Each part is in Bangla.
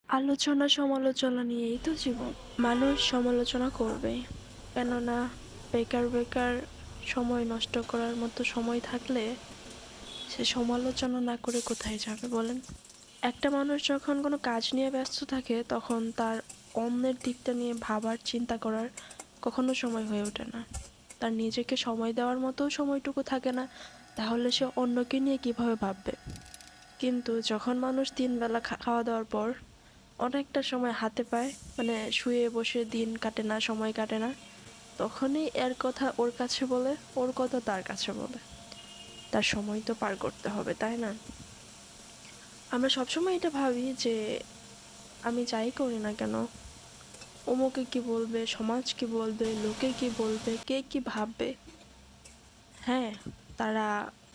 আলোচনা সমালোচনা নিয়েই তো জীবন। মানুষ সমালোচনা করবেই। কেননা বেকার বেকার সময় নষ্ট করার মতো সময় থাকলে সে সমালোচনা না করে কোথায় যাবে বলেন? একটা মানুষ যখন কোনো কাজ নিয়ে ব্যস্ত থাকে তখন তার অন্যের দিকটা নিয়ে ভাবার চিন্তা করার কখনো সময় হয়ে ওঠে না। তার নিজেকে সময় দেওয়ার মতো সময়টুকু থাকে না, তাহলে সে অন্যকে নিয়ে কিভাবে ভাববে? কিন্তু যখন মানুষ তিন বেলা খাওয়া দাওয়ার পর অনেকটা সময় হাতে পায়, মানে শুয়ে বসে দিন কাটে না, সময় কাটে না, তখনই এর কথা ওর কাছে বলে, ওর কথা তার কাছে বলে। তার সময় তো পার করতে হবে, তাই না? আমরা সবসময় এটা ভাবি যে আমি যাই করি না কেন, অমুকে কি বলবে, সমাজ কি বলবে, লোকে কি বলবে, কে কি ভাববে। হ্যাঁ, তারা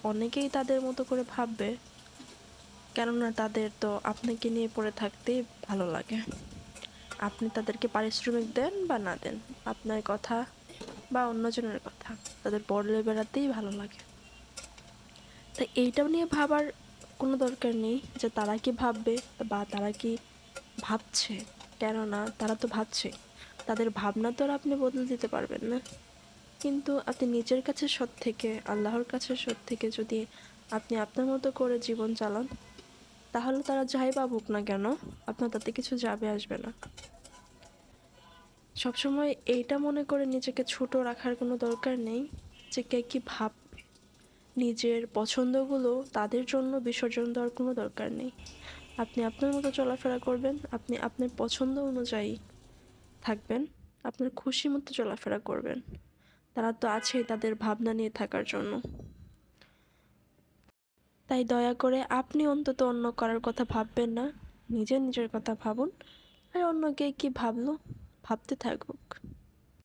অনেকেই তাদের মতো করে ভাববে, কেননা তাদের তো আপনাকে নিয়ে পড়ে থাকতেই ভালো লাগে। আপনি তাদেরকে পারিশ্রমিক দেন বা না দেন, আপনার কথা বা অন্যজনের কথা তাদের বদলে বেড়াতেই ভালো লাগে। তাই এইটা নিয়ে ভাবার কোনো দরকার নেই যে তারা কি ভাববে বা তারা কি ভাবছে। কেননা তারা তো ভাবছে, তাদের ভাবনা তো আর আপনি বদলে দিতে পারবেন না। কিন্তু আপনি নিজের কাছে সৎ থেকে, আল্লাহর কাছে সৎ থেকে যদি আপনি আপনার মতো করে জীবন চালান, তাহলে তারা যাই ভাবুক না কেন, আপনার তাতে কিছু যাবে আসবে না। সবসময় এইটা মনে করে নিজেকে ছোট রাখার কোনো দরকার নেই যে কে কি ভাববে। নিজের পছন্দগুলো তাদের জন্য বিসর্জন দেওয়ার কোনো দরকার নেই। আপনি আপনার মতো চলাফেরা করবেন, আপনি আপনার পছন্দ অনুযায়ী থাকবেন, আপনার খুশি মতো চলাফেরা করবেন। তারা তো আছেই তাদের ভাবনা নিয়ে থাকার জন্য। তাই দয়া করে আপনি অন্তত অন্য কারোর কথা ভাববেন না, নিজের নিজের কথা ভাবুন। আর অন্য কে কি ভাবলো, ভাবতে থাকুক।